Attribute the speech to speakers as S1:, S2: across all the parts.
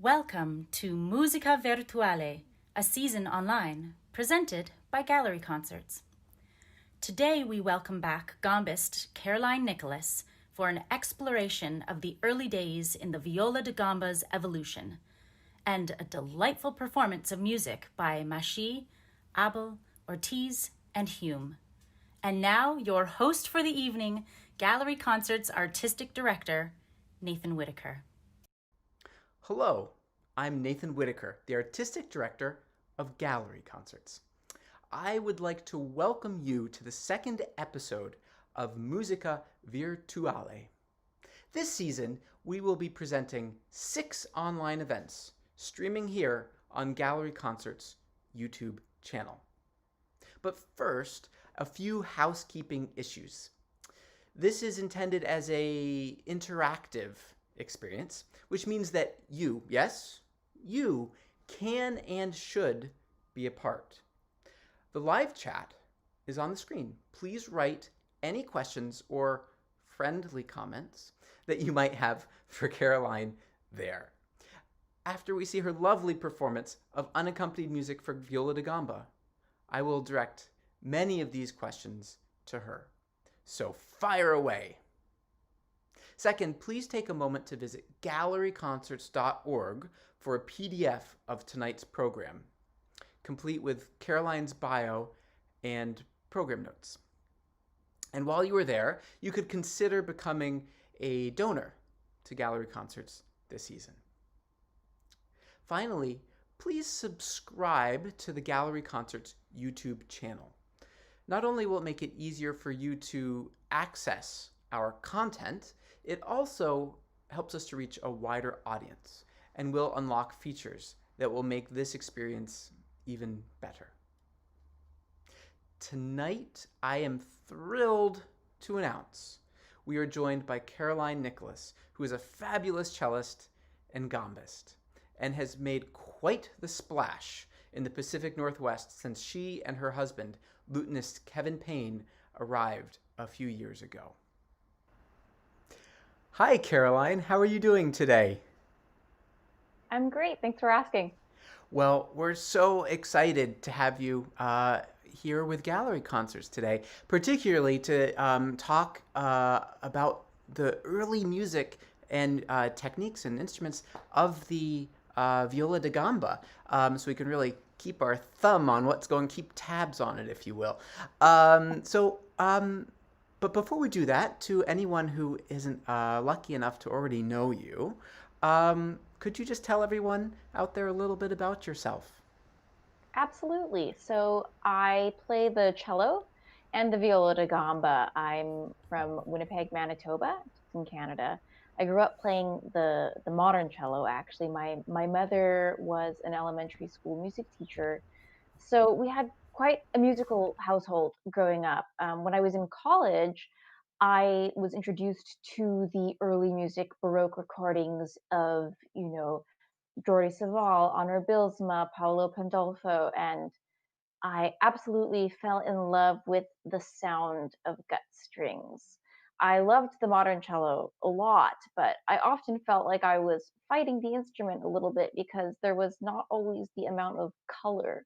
S1: Welcome to Musica Virtuale, a season online, presented by Gallery Concerts. Today we welcome back gambist Caroline Nicolas for an exploration of the early days in the viola da gamba's evolution, and a delightful performance of music by Machi, Abel, Ortiz, and Hume. And now your host for the evening, Gallery Concerts Artistic Director, Nathan Whittaker.
S2: Hello, I'm Nathan Whittaker, the Artistic Director of Gallery Concerts. I would like to welcome you to the second episode of Musica Virtuale. This season, we will be presenting 6 online events streaming here on Gallery Concerts' YouTube channel. But first, a few housekeeping issues. This is intended as an interactive experience, which means that you, yes, you can and should be a part. The live chat is on the screen. Please write any questions or friendly comments that you might have for Caroline there. After we see her lovely performance of unaccompanied music for viola da gamba, I will direct many of these questions to her. So fire away! Second, please take a moment to visit galleryconcerts.org for a PDF of tonight's program, complete with Caroline's bio and program notes. And while you are there, you could consider becoming a donor to Gallery Concerts this season. Finally, please subscribe to the Gallery Concerts YouTube channel. Not only will it make it easier for you to access our content, it also helps us to reach a wider audience and will unlock features that will make this experience even better. Tonight, I am thrilled to announce we are joined by Caroline Nicolas, who is a fabulous cellist and gambist, and has made quite the splash in the Pacific Northwest since she and her husband, lutenist Kevin Payne, arrived a few years ago. Hi, Caroline. How are you doing today?
S3: I'm great. Thanks for asking.
S2: Well, we're so excited to have you here with Gallery Concerts today, particularly to talk about the early music and techniques and instruments of the viola da gamba, so we can really keep our thumb on what's going, keep tabs on it, if you will. But before we do that, to anyone who isn't lucky enough to already know you, could you just tell everyone out there a little bit about yourself?
S3: Absolutely. So I play the cello and the viola da gamba. I'm from Winnipeg, Manitoba, in Canada. I grew up playing the modern cello, actually. My mother was an elementary school music teacher, so we had quite a musical household growing up. When I was in college, I was introduced to the early music Baroque recordings of, Jordi Savall, Honor Bylsma, Paolo Pandolfo, and I absolutely fell in love with the sound of gut strings. I loved the modern cello a lot, but I often felt like I was fighting the instrument a little bit because there was not always the amount of color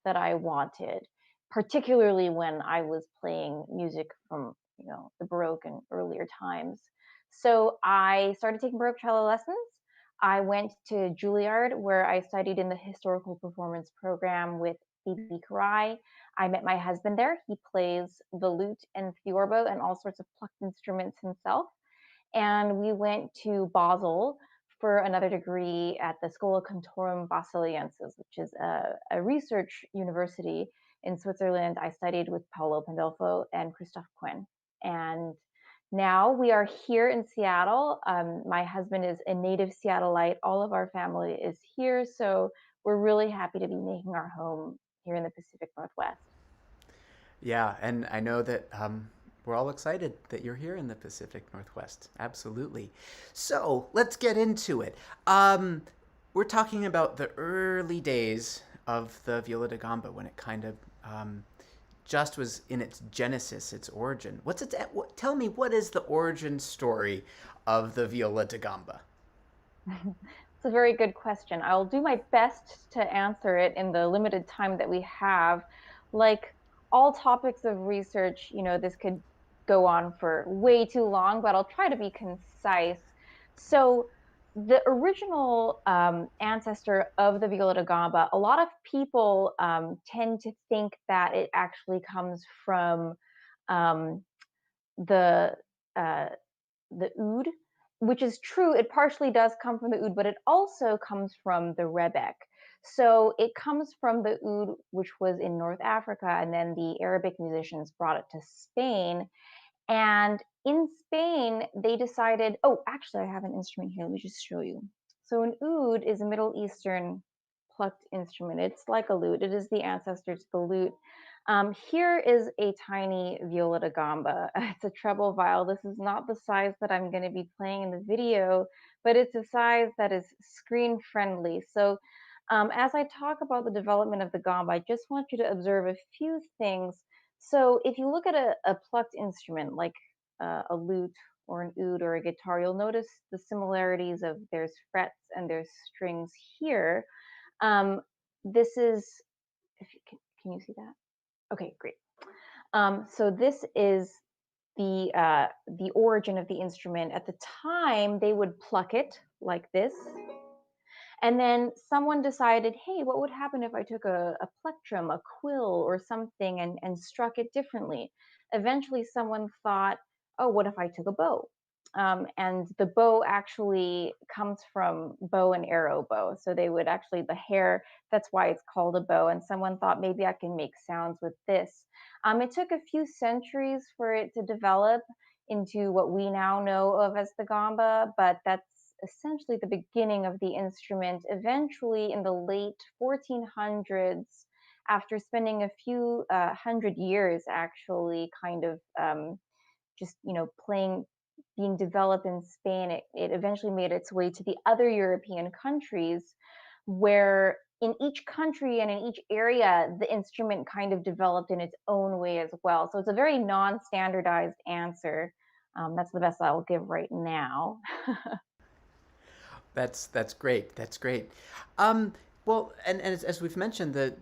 S3: that I wanted, particularly when I was playing music from, the Baroque and earlier times. So I started taking Baroque cello lessons. I went to Juilliard, where I studied in the historical performance program with Phoebe Karai. I met my husband there. He plays the lute and theorbo and all sorts of plucked instruments himself. And we went to Basel for another degree at the Schola Cantorum Basiliensis, which is a research university in Switzerland. I studied with Paolo Pandolfo and Christophe Quinn. And now we are here in Seattle. My husband is a native Seattleite. All of our family is here. So we're really happy to be making our home here in the Pacific Northwest.
S2: Yeah, and I know that we're all excited that you're here in the Pacific Northwest. Absolutely. So let's get into it. We're talking about the early days of the viola da gamba, when it kind of just was in its genesis, its origin. Tell me, what is the origin story of the viola da gamba?
S3: It's a very good question. I'll do my best to answer it in the limited time that we have. Like all topics of research, this could go on for way too long, but I'll try to be concise. So, the original ancestor of the viola da gamba, a lot of people tend to think that it actually comes from um, the uh, the oud, which is true. It partially does come from the oud, but it also comes from the rebec. So it comes from the oud, which was in North Africa, and then the Arabic musicians brought it to Spain. And in Spain, they decided, oh, actually, I have an instrument here. Let me just show you. So an oud is a Middle Eastern plucked instrument. It's like a lute. It is the ancestor to the lute. Here is a tiny viola da gamba. It's a treble viol. This is not the size that I'm going to be playing in the video, but it's a size that is screen friendly. So as I talk about the development of the gamba, I just want you to observe a few things. So if you look at a plucked instrument like a lute or an oud or a guitar, you'll notice the similarities of there's frets and there's strings here. This is, if you can you see that? Okay, great. So this is the origin of the instrument. At the time, they would pluck it like this, and then someone decided, hey, what would happen if I took a plectrum, a quill, or something and struck it differently? Eventually, someone thought, oh, what if I took a bow? And the bow actually comes from bow and arrow bow. So they would actually, the hair, that's why it's called a bow. And someone thought maybe I can make sounds with this. It took a few centuries for it to develop into what we now know of as the gamba, but that's essentially the beginning of the instrument. Eventually, in the late 1400s, after spending a few hundred years actually kind of just playing, being developed in Spain, it eventually made its way to the other European countries, where in each country and in each area the instrument kind of developed in its own way as well. So it's a very non-standardized answer. That's the best I'll give right now.
S2: That's great. That's great. Um, well, and as we've mentioned, the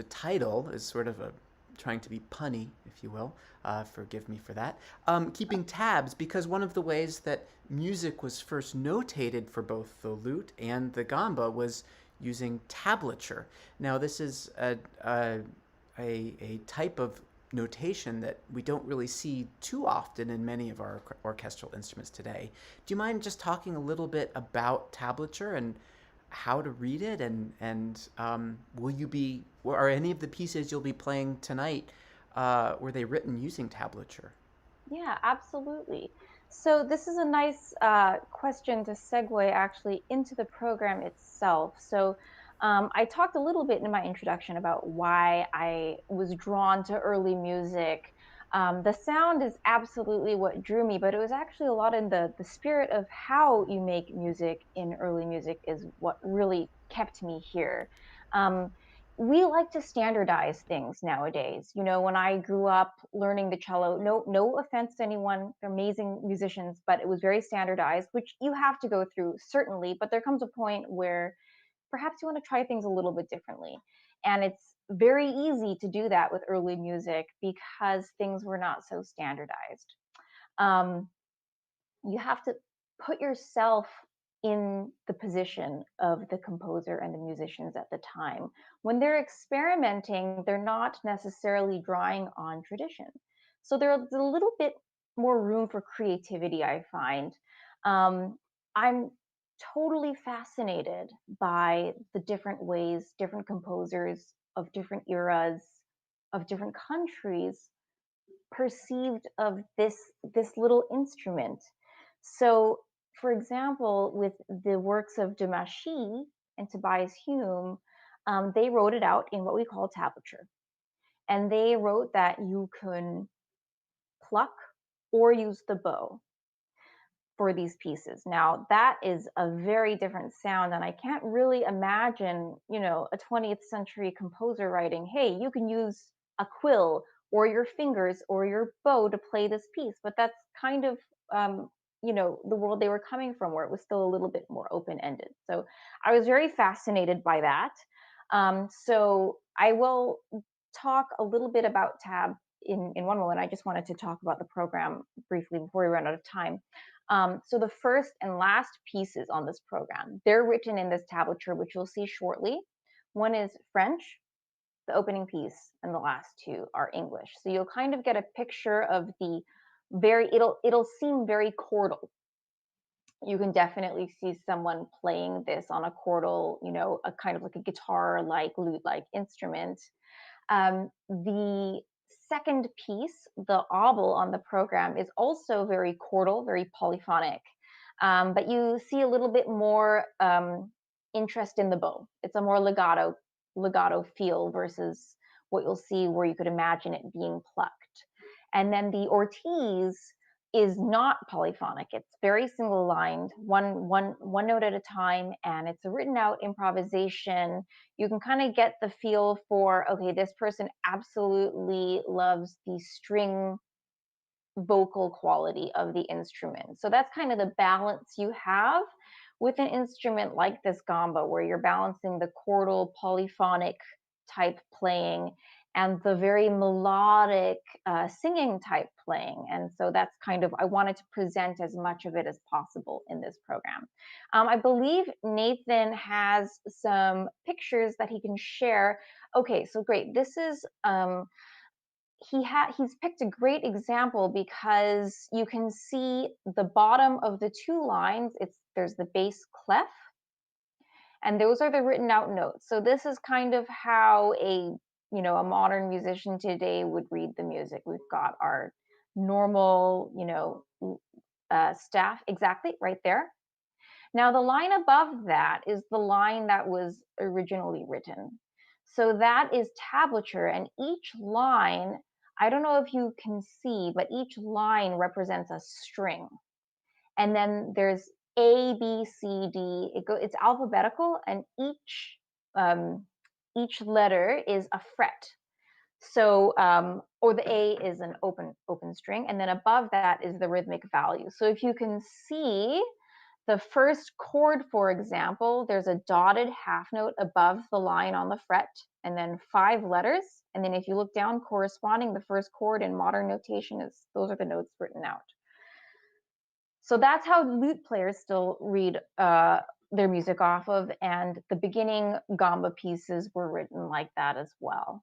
S2: title is sort of a trying to be punny, if you will. Forgive me for that. Keeping tabs, because one of the ways that music was first notated for both the lute and the gamba was using tablature. Now, this is a type of notation that we don't really see too often in many of our orchestral instruments today. Do you mind just talking a little bit about tablature and how to read it, and will you be, or are any of the pieces you'll be playing tonight, were they written using tablature?
S3: Yeah, absolutely. So this is a nice question to segue actually into the program itself. So I talked a little bit in my introduction about why I was drawn to early music. The sound is absolutely what drew me, but it was actually a lot in the spirit of how you make music in early music is what really kept me here. Um, we like to standardize things nowadays. When I grew up learning the cello, no offense to anyone, they're amazing musicians, but it was very standardized, which you have to go through certainly, but there comes a point where perhaps you want to try things a little bit differently. And it's very easy to do that with early music because things were not so standardized. Um, you have to put yourself in the position of the composer and the musicians at the time. When they're experimenting, they're not necessarily drawing on tradition. So there's a little bit more room for creativity, I find. I'm totally fascinated by the different ways different composers of different eras, of different countries perceived of this little instrument. So, for example, with the works of Demachy and Tobias Hume, they wrote it out in what we call tablature, and they wrote that you can pluck or use the bow for these pieces. Now, that is a very different sound, and I can't really imagine, a 20th century composer writing, hey, you can use a quill or your fingers or your bow to play this piece. But that's kind of the world they were coming from, where it was still a little bit more open-ended. So I was very fascinated by that. So I will talk a little bit about Tab in one moment. I just wanted to talk about the program briefly before we run out of time. So the first and last pieces on this program, they're written in this tablature, which you'll see shortly. One is French, the opening piece, and the last two are English. So you'll kind of get a picture of the it'll seem very chordal. You can definitely see someone playing this on a chordal, a kind of like a guitar-like, lute-like instrument. The second piece, the obol on the program, is also very chordal, very polyphonic. But you see a little bit more interest in the bow. It's a more legato feel versus what you'll see where you could imagine it being plucked. And then the Ortiz is not polyphonic. It's very single lined, one note at a time, and it's a written out improvisation. You can kind of get the feel for, okay, this person absolutely loves the string vocal quality of the instrument. So that's kind of the balance you have with an instrument like this gamba, where you're balancing the chordal polyphonic type playing and the very melodic singing type playing. And so that's kind of, I wanted to present as much of it as possible in this program. I believe Nathan has some pictures that he can share. Okay, so great. This is he's picked a great example because you can see the bottom of the two lines. There's the bass clef, and those are the written out notes. So this is kind of how a modern musician today would read the music. We've got our normal staff exactly right there. Now the line above that is the line that was originally written. So that is tablature, and each line, I don't know if you can see, but each line represents a string. And then there's A, B, C, D. It's alphabetical, and each letter is a fret. So, or the A is an open string, and then above that is the rhythmic value. So if you can see the first chord, for example, there's a dotted half note above the line on the fret, and then 5 letters. And then if you look down, corresponding, the first chord in modern notation those are the notes written out. So that's how lute players still read their music off of, and the beginning gamba pieces were written like that as well.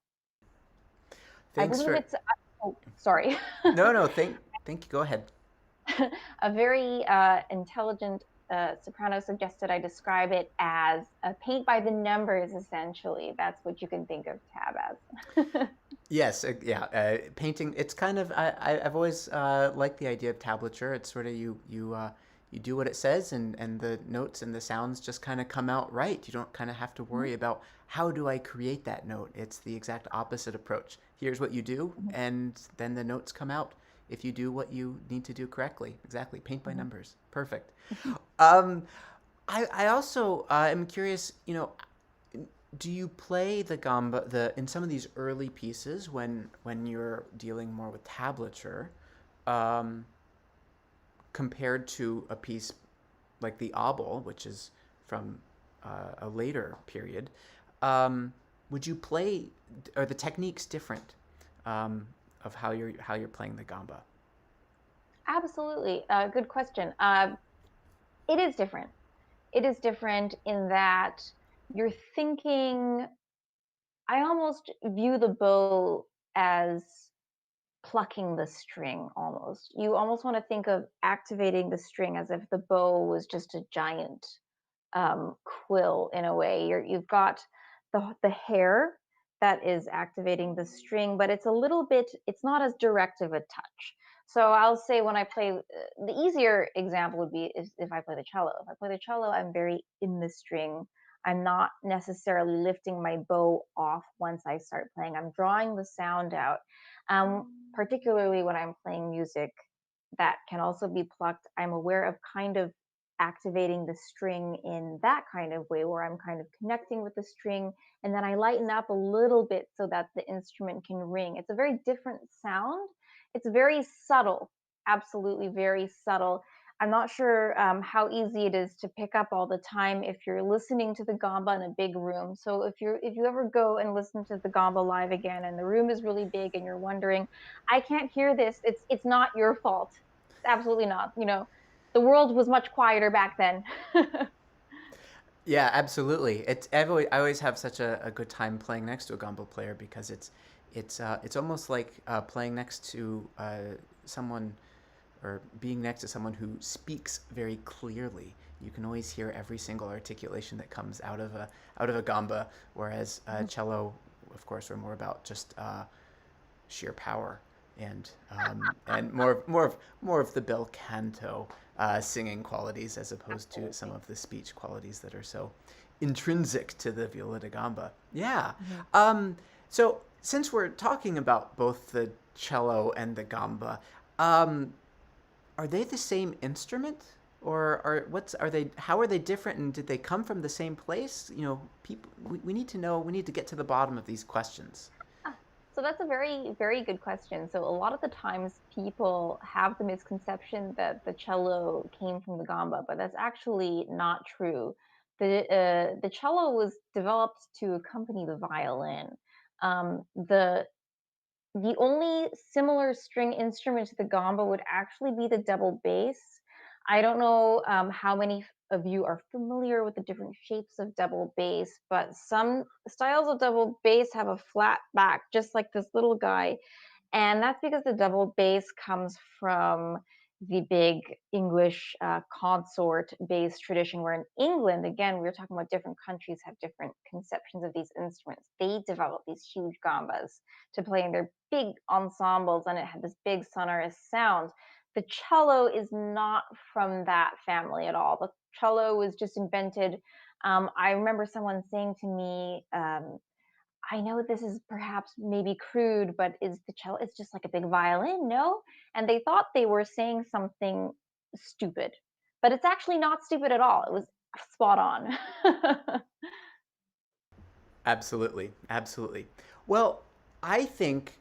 S2: Thanks
S3: I believe it's. Oh, sorry.
S2: No, thank you. Go ahead.
S3: A very intelligent soprano suggested I describe it as a paint by the numbers, essentially. That's what you can think of tab as.
S2: Yes, painting. It's kind of I've always liked the idea of tablature. It's sort of you do what it says, and the notes and the sounds just kind of come out right. You don't kind of have to worry about how do I create that note. It's the exact opposite approach. Here's what you do, and then the notes come out if you do what you need to do correctly. Exactly. Paint by numbers. Perfect. I also am curious, do you play the gamba in some of these early pieces when you're dealing more with tablature, compared to a piece like the obol, which is from a later period? Would you play? Are the techniques different of how you're playing the gamba?
S3: Absolutely. Good question. It is different. It is different in that you're thinking, I almost view the bow as plucking the string almost. You almost want to think of activating the string as if the bow was just a giant quill in a way. You've got the hair that is activating the string, but it's not as direct of a touch. So I'll say when I play, the easier example would be if I play the cello. If I play the cello, I'm very in the string. I'm not necessarily lifting my bow off once I start playing. I'm drawing the sound out. Particularly when I'm playing music that can also be plucked, I'm aware of kind of activating the string in that kind of way, where I'm kind of connecting with the string, and then I lighten up a little bit so that the instrument can ring. It's a very different sound. It's very subtle, absolutely very subtle. I'm not sure how easy it is to pick up all the time if you're listening to the gamba in a big room. So if you ever go and listen to the gamba live again and the room is really big and you're wondering, I can't hear this, it's not your fault. It's absolutely not. You know, the world was much quieter back then.
S2: Yeah, absolutely. I always have such a good time playing next to a gamba player because it's almost like playing next to someone or being next to someone who speaks very clearly. You can always hear every single articulation that comes out of a gamba, whereas cello, of course, are more about just sheer power and more of the bel canto singing qualities as opposed to some of the speech qualities that are so intrinsic to the viola da gamba. Yeah. So since we're talking about both the cello and the gamba, are they the same instrument, or are they? How are they different, and did they come from the same place? You know, people. We need to know. We need to get to the bottom of these questions.
S3: So that's a very, very good question. So a lot of the times people have the misconception that the cello came from the gamba, but that's actually not true. The cello was developed to accompany the violin. The only similar string instrument to the gamba would actually be the double bass. I don't know how many of you are familiar with the different shapes of double bass, but some styles of double bass have a flat back, just like this little guy. And that's because the double bass comes from the big English consort bass tradition, where in England, again, we were talking about different countries have different conceptions of these instruments. They developed these huge gambas to play in their big ensembles, and it had this big sonorous sound. The cello is not from that family at all. The cello was just invented. I remember someone saying to me, I know this is perhaps maybe crude, but is the cello, it's just like a big violin, no? And they thought they were saying something stupid, but it's actually not stupid at all. It was spot on.
S2: Absolutely, absolutely. Well, I think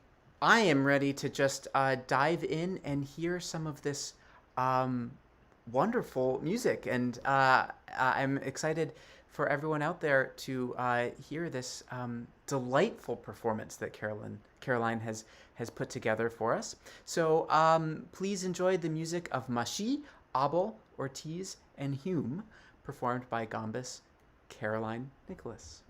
S2: I am ready to just dive in and hear some of this um, wonderful music, and I'm excited for everyone out there to hear this delightful performance that Caroline has put together for us. So please enjoy the music of Machi, Abel, Ortiz, and Hume, performed by Gambas Caroline Nicolas.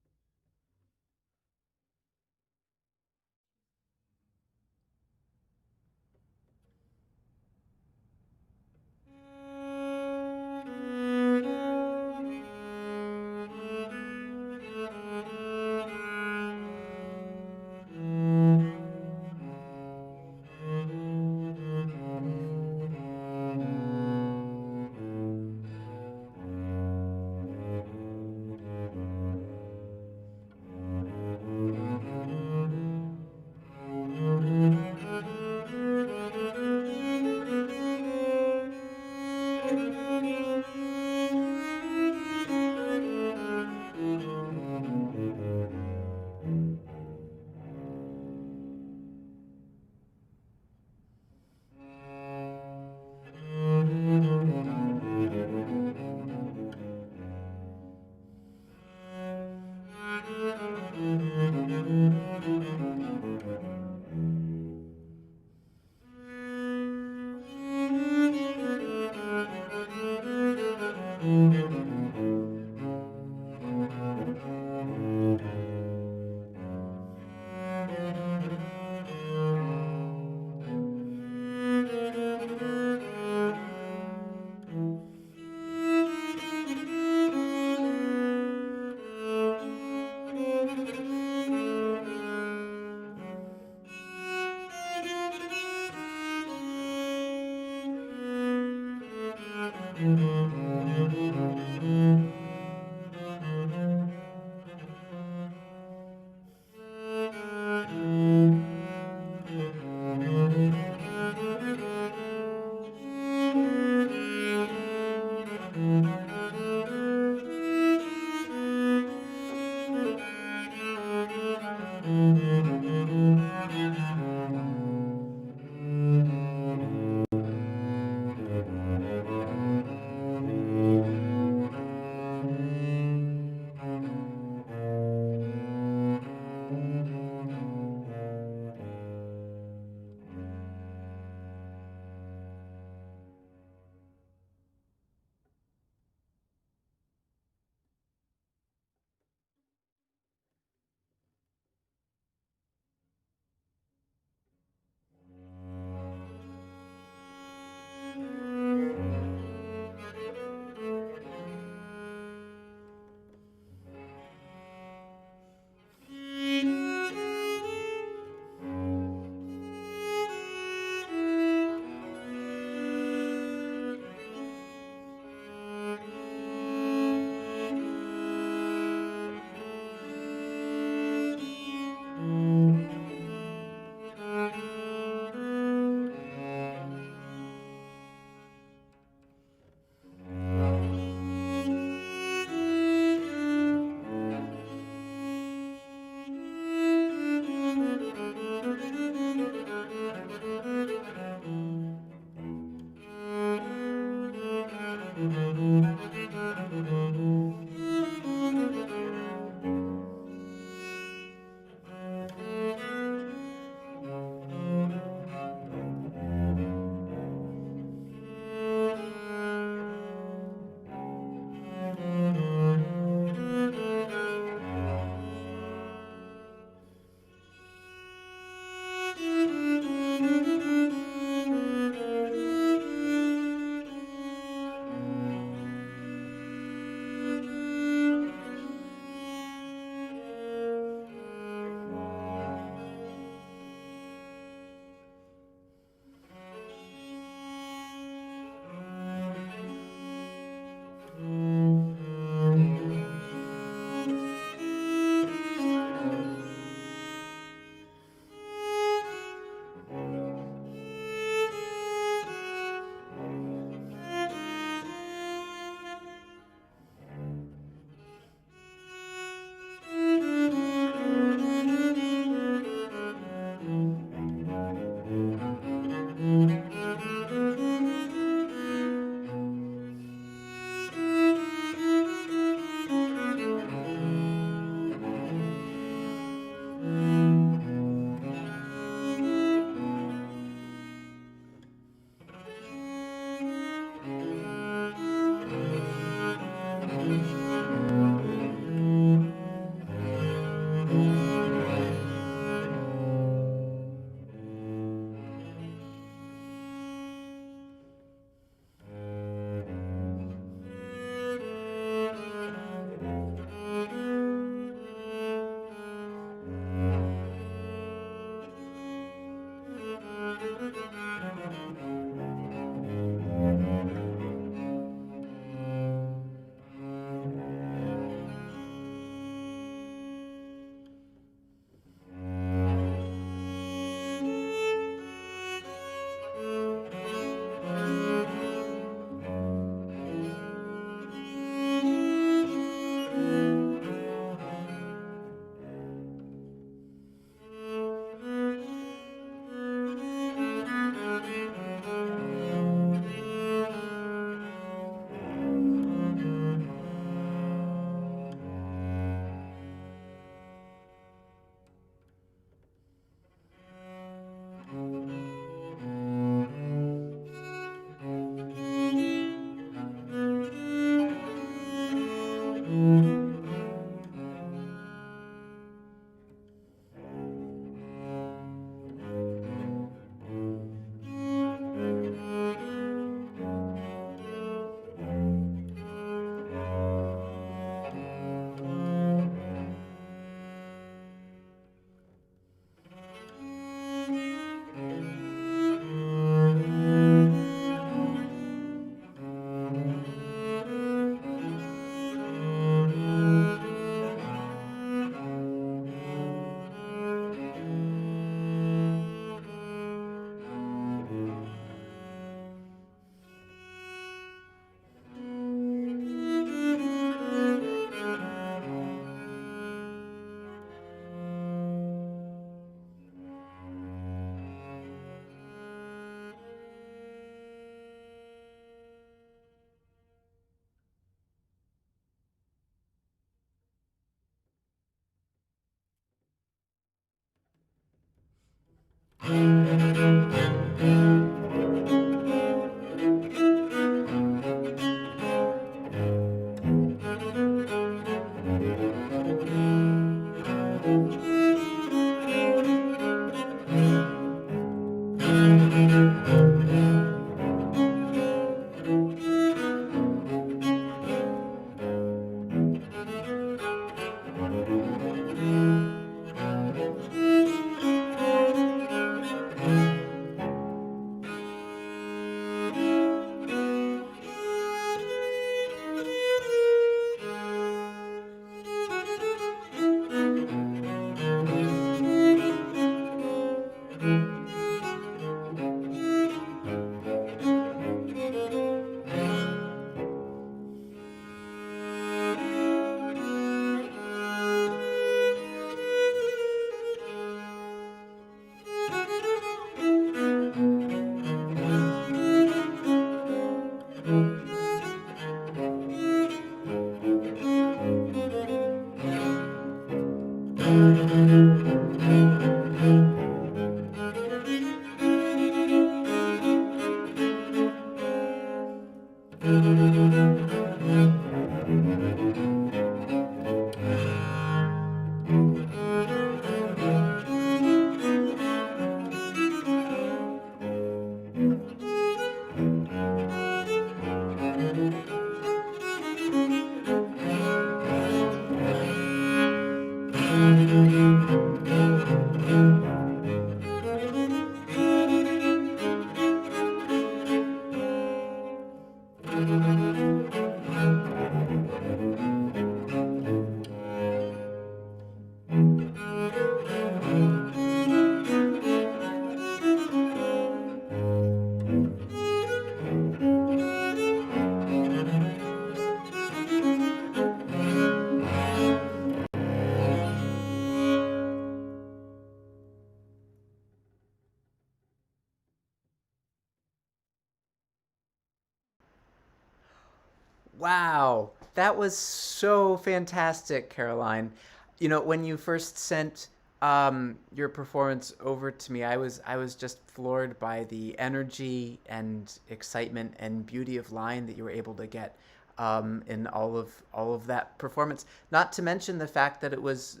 S2: Wow, that was so fantastic, Caroline. You know, when you first sent your performance over to me, I was just floored by the energy and excitement and beauty of line that you were able to get in all of that performance. Not to mention the fact that it was,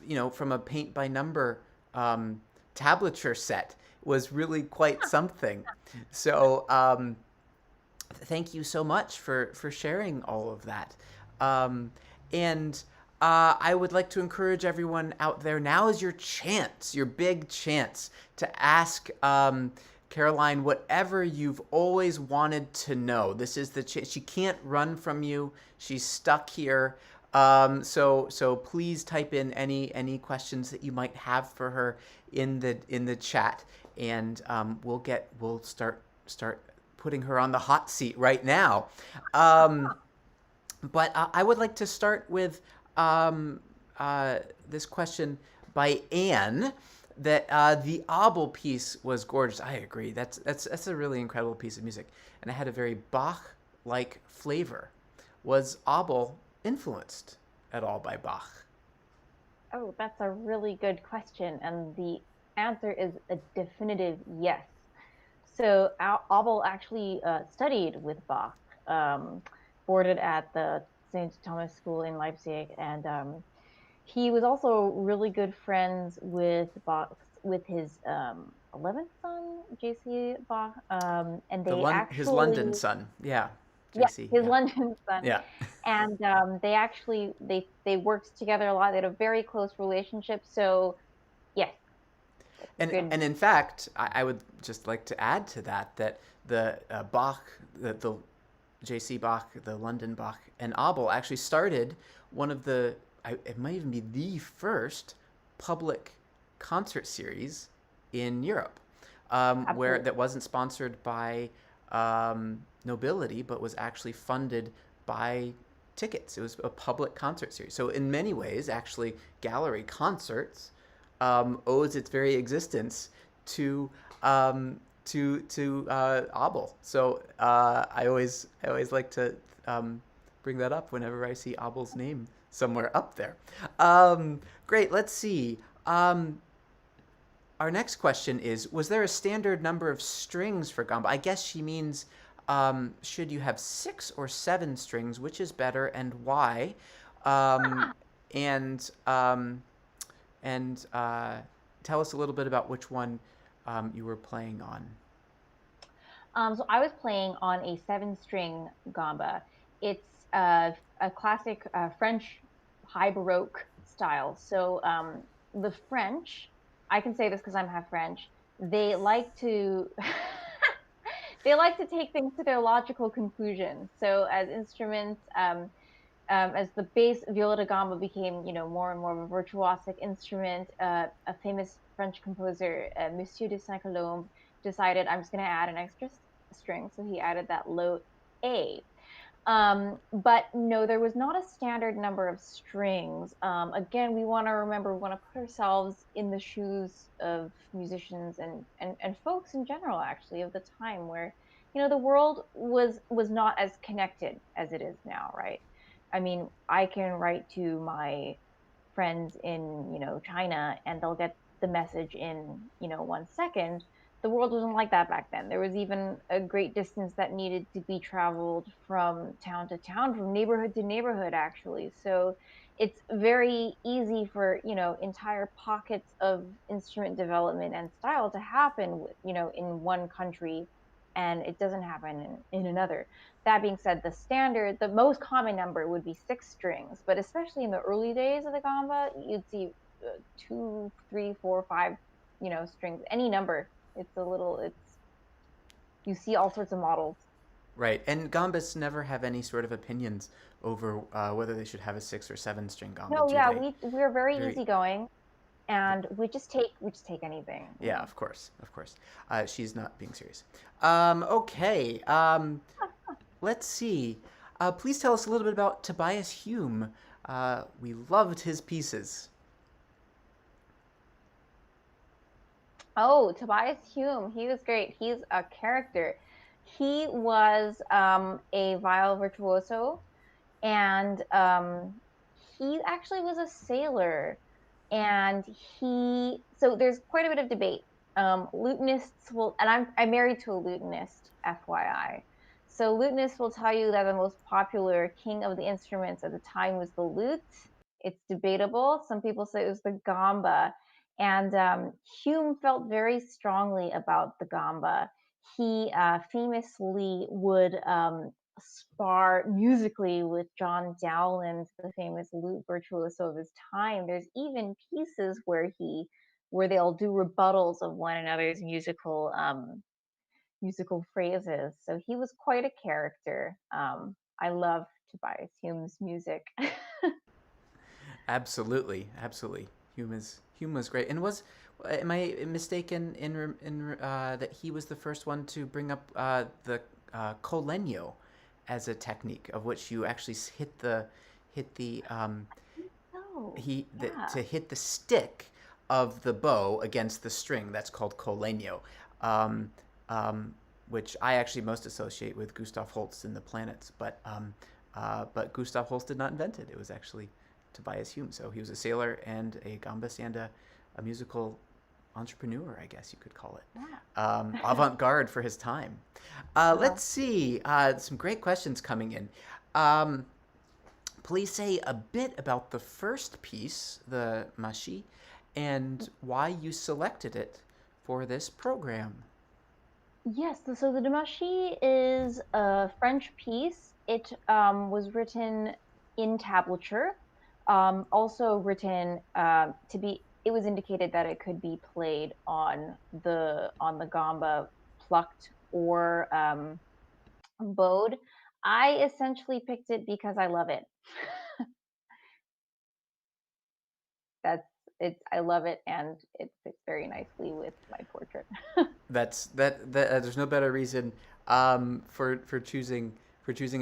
S2: you know, from a paint by number tablature set was really quite something. So thank you so much for sharing all of that. And I would like to encourage everyone out there. Now is your chance, your big chance, to ask Caroline whatever you've always wanted to know. This is the chance. She can't run from you. She's stuck here. So please type in any questions that you might have for her in the chat, and we'll start putting her on the hot seat right now. But I would like to start with this question by Anne, that the Abel piece was gorgeous. I agree. That's a really incredible piece of music, and it had a very Bach-like flavor. Was Abel influenced at all by Bach?
S3: Oh, that's a really good question, and the answer is a definitive yes. So Abel actually studied with Bach, boarded at the St. Thomas School in Leipzig, and he was also really good friends with Bach, with his 11th son, J.C. Bach, and they actually
S2: his London son, yeah,
S3: yeah,
S2: JC,
S3: his
S2: yeah.
S3: London son,
S2: Yeah.
S3: and they actually they worked together a lot. They had a very close relationship. So yes,
S2: And
S3: good.
S2: and in fact, I would just like to add to that the Bach, the J.C. Bach, the London Bach, and Abel actually started one of it might even be the first public concert series in Europe, where that wasn't sponsored by nobility, but was actually funded by tickets. It was a public concert series. So in many ways, actually, gallery concerts owes its very existence to Abel. So I always like to bring that up whenever I see Abel's name somewhere up there. Great. Let's see. Are our next question is, was there a standard number of strings for gamba? I guess she means, should you have 6 or 7 strings, which is better and why? Um, and and tell us a little bit about which one you were playing on.
S3: So I was playing on a 7-string gamba. It's a classic French high Baroque style. So the French, I can say this because I'm half French, they like to they like to take things to their logical conclusion. So as instruments, as the bass viola da gamba became, more and more of a virtuosic instrument, a famous French composer, Monsieur de Saint-Colombe, decided I'm just going to add an extra string. So he added that low A. But no, there was not a standard number of strings. Again, we want to put ourselves in the shoes of musicians and folks in general, actually, of the time where, the world was not as connected as it is now, right? I mean, I can write to my friends in, China, and they'll get the message in, 1 second. The world wasn't like that back then. There was even a great distance that needed to be traveled from town to town, from neighborhood to neighborhood, actually. So it's very easy for, entire pockets of instrument development and style to happen with, in one country, and it doesn't happen in another. That being said, the most common number would be 6 strings, but especially in the early days of the gamba, you'd see 2, 3, 4, 5, strings, any number. You see all sorts of models.
S2: Right, and gambas never have any sort of opinions over whether they should have a 6 or 7 string gamba,
S3: No,
S2: do
S3: yeah,
S2: they?
S3: we're very
S2: Very,
S3: easygoing, and we just take anything.
S2: yeah, of course, of course. She's not being serious. Okay, let's see. Please tell us a little bit about Tobias Hume. We loved his pieces.
S3: Oh, Tobias Hume, he was great. He's a character. He was a viol virtuoso, and he actually was a sailor. And so there's quite a bit of debate. Lutenists will, and I'm married to a lutenist, FYI. So lutenists will tell you that the most popular king of the instruments at the time was the lute. It's debatable. Some people say it was the gamba. And Hume felt very strongly about the gamba. He famously would spar musically with John Dowland, the famous lute virtuoso of his time. There's even pieces where they'll do rebuttals of one another's musical phrases. So he was quite a character. I love Tobias Hume's music.
S2: Absolutely, absolutely. Hume was great, and am I mistaken in that he was the first one to bring up the colegno as a technique of which you actually hit the
S3: Oh, yeah.
S2: to hit the stick of the bow against the string. That's called colegno, um, which I actually most associate with Gustav Holst in the Planets. But Gustav Holst did not invent it. It was actually Tobias Hume. So he was a sailor and a gambist and a musical entrepreneur, I guess you could call it.
S3: Yeah.
S2: Avant-garde for his time. Let's see. Some great questions coming in. Please say a bit about the first piece, the Mashi, and why you selected it for this program.
S3: Yes, so the Damashi is a French piece. It was written in tablature, also written it was indicated that it could be played on the gamba, plucked or bowed. I essentially picked it because I love it. That's I love it, and it fits very nicely with my portrait.
S2: There's no better reason for choosing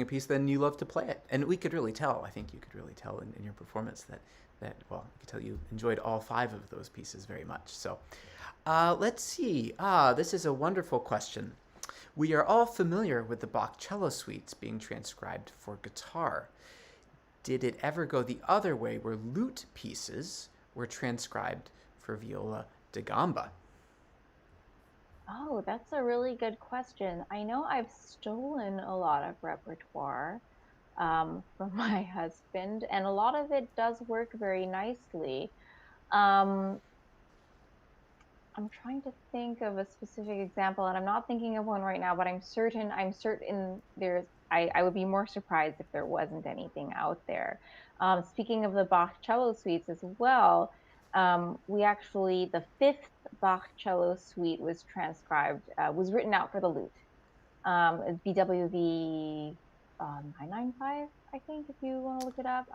S2: a piece than you love to play it, and we could really tell. I think you could really tell in your performance that well, I could tell you enjoyed all 5 of those pieces very much. So, let's see. This is a wonderful question. We are all familiar with the Bach cello suites being transcribed for guitar. Did it ever go the other way, where lute pieces were transcribed for viola da gamba?
S3: Oh, that's a really good question. I know I've stolen a lot of repertoire from my husband, and a lot of it does work very nicely. Um, I'm trying to think of a specific example, and I'm not thinking of one right now, but I'm certain I would be more surprised if there wasn't anything out there. Speaking of the Bach cello suites as well, the fifth Bach cello suite was written out for the lute. BWV 995, I think, if you want to look it up.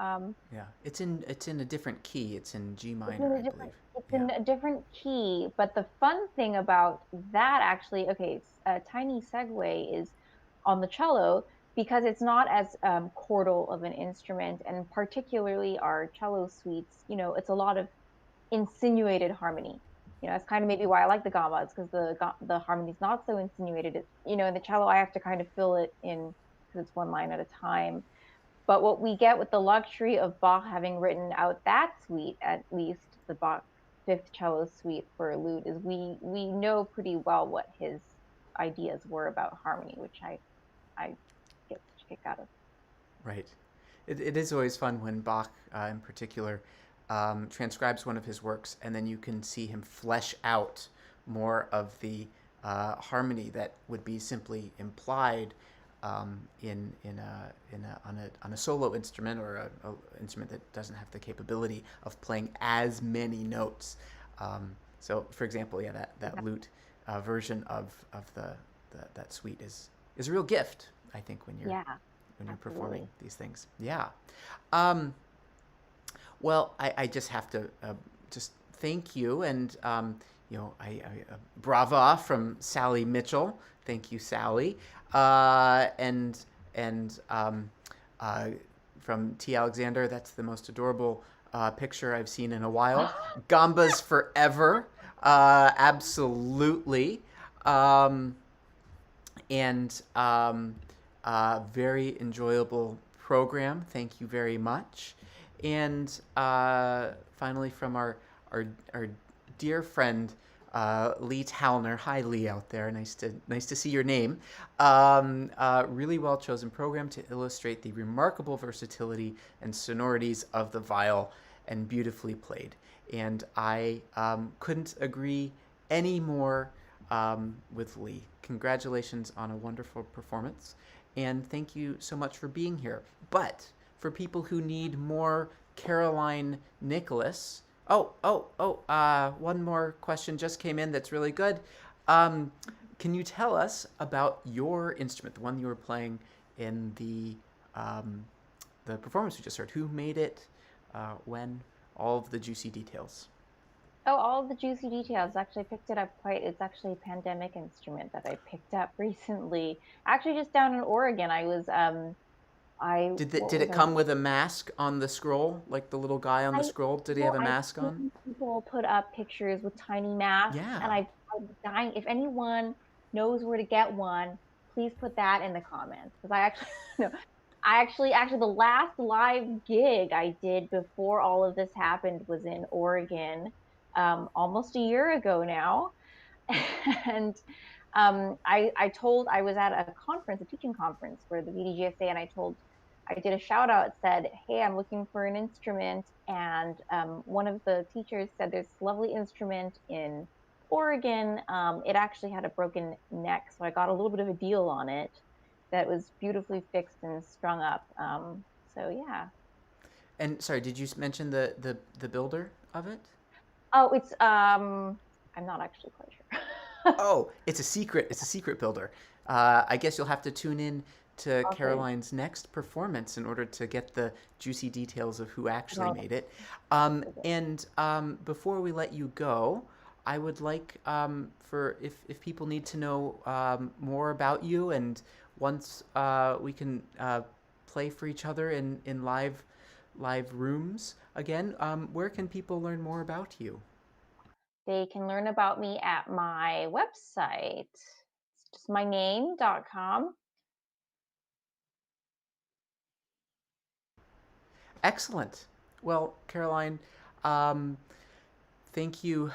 S2: Yeah, it's in a different key. It's in G
S3: It's
S2: minor,
S3: in a
S2: I
S3: different
S2: believe.
S3: it's
S2: Yeah.
S3: in a different key, but the fun thing about that actually, okay, a tiny segue is on the cello because it's not as chordal of an instrument, and particularly our cello suites, it's a lot of insinuated harmony. That's kind of maybe why I like the gamba. It's because the harmony's not so insinuated. In the cello, I have to kind of fill it in because it's one line at a time. But what we get with the luxury of Bach having written out that suite, at least the Bach fifth cello suite for lute, is we know pretty well what his ideas were about harmony, which I get such a kick out of.
S2: Right. It is always fun when Bach, in particular, transcribes one of his works, and then you can see him flesh out more of the harmony that would be simply implied on a solo instrument or a instrument that doesn't have the capability of playing as many notes. So, for example, yeah, that lute version of that suite is a real gift, I think,
S3: Yeah,
S2: when you're performing
S3: absolutely.
S2: these things. Yeah. Um, well, I just have to just thank you and brava from Sally Mitchell. Thank you, Sally. And uh, from T. Alexander, that's the most adorable picture I've seen in a while. Gambas forever. Absolutely. Um, and very enjoyable program. Thank you very much. And finally, from our dear friend Lee Talner. Hi, Lee, out there. Nice to see your name. Really well chosen program to illustrate the remarkable versatility and sonorities of the viol, and beautifully played. And I couldn't agree any more with Lee. Congratulations on a wonderful performance, and thank you so much for being here. But for people who need more Caroline Nicolas, one more question just came in that's really good. Um, can you tell us about your instrument, the one you were playing in the performance we just heard? Who made it? When? All of the juicy details.
S3: Oh, all the juicy details. Actually, I picked it up quite. It's actually a pandemic instrument that I picked up recently. Actually, just down in Oregon, what
S2: Did
S3: was
S2: it
S3: I
S2: come with a mask on the scroll, like the little guy on the scroll? Did he have a
S3: I've
S2: mask on?
S3: seen people put up pictures with tiny masks, and
S2: Yeah.
S3: I'm dying. If anyone knows where to get one, please put that in the comments because I actually, no, actually, the last live gig I did before all of this happened was in Oregon, almost a year ago now, and I was at a conference, a teaching conference for the BDGSA, and I did a shout out, said, "Hey, I'm looking for an instrument," and one of the teachers said, "There's this lovely instrument in Oregon. It actually had a broken neck, so I got a little bit of a deal on it that was beautifully fixed and strung up." So yeah.
S2: And sorry, did you mention the builder of it?
S3: Oh, I'm not actually quite sure.
S2: Oh, it's a secret. It's a secret builder. I guess you'll have to tune in to
S3: Okay.
S2: Caroline's next performance in order to get the juicy details of who actually
S3: No,
S2: made it.
S3: okay.
S2: And before we let you go, I would like for if people need to know more about you, and once we can play for each other in live rooms again, where can people learn more about you?
S3: They can learn about me at my website. It's just my name.com.
S2: Excellent. Well, Caroline, um, thank you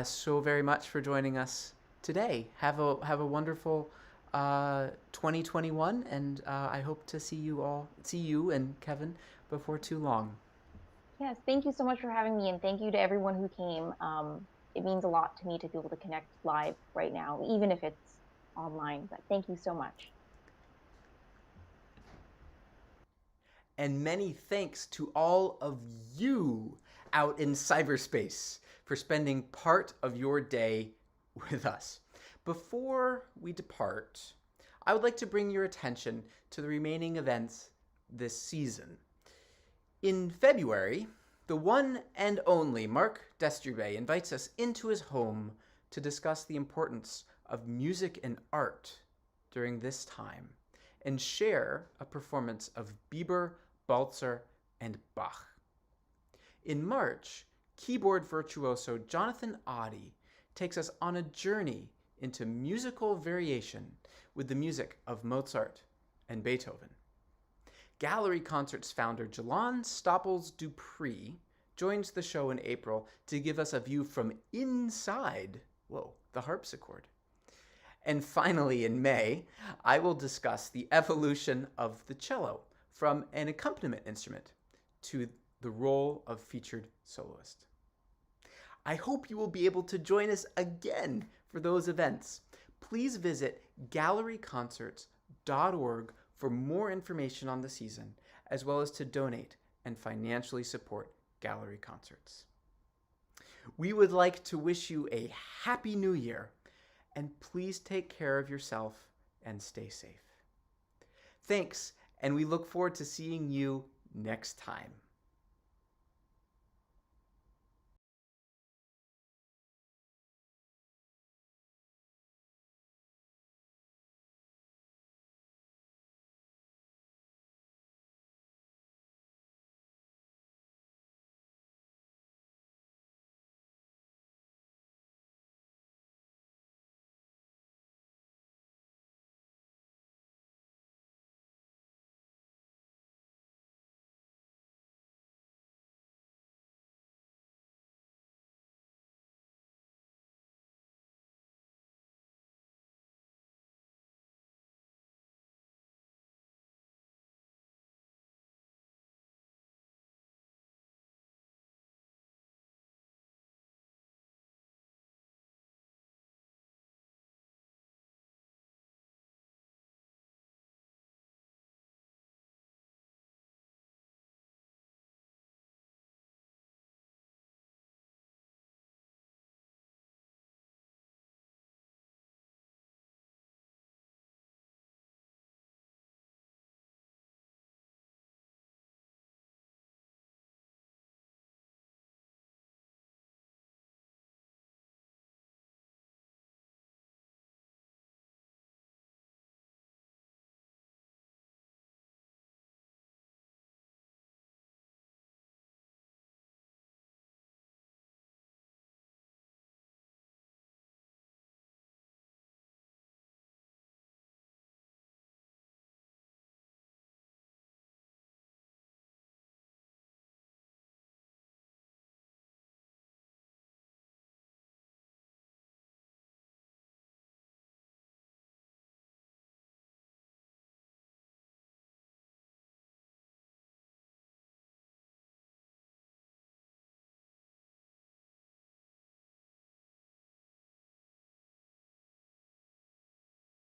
S2: so very much for joining us today. Have a wonderful 2021, and I hope to see you and Kevin before too long.
S3: Yes, thank you so much for having me, and thank you to everyone who came. It means a lot to me to be able to connect live right now, even if it's online. But thank you so much.
S2: And many thanks to all of you out in cyberspace for spending part of your day with us. Before we depart, I would like to bring your attention to the remaining events this season. In February, the one and only Marc Destrubé invites us into his home to discuss the importance of music and art during this time and share a performance of Bieber, Balzer, and Bach. In March, keyboard virtuoso Jonathan Oddie takes us on a journey into musical variation with the music of Mozart and Beethoven. Gallery Concerts founder Jillon Stoppels Dupree joins the show in April to give us a view from inside, the harpsichord. And finally, in May, I will discuss the evolution of the cello from an accompaniment instrument to the role of featured soloist. I hope you will be able to join us again for those events. Please visit galleryconcerts.org for more information on the season, as well as to donate and financially support Gallery Concerts. We would like to wish you a happy new year, and please take care of yourself and stay safe. Thanks, and we look forward to seeing you next time.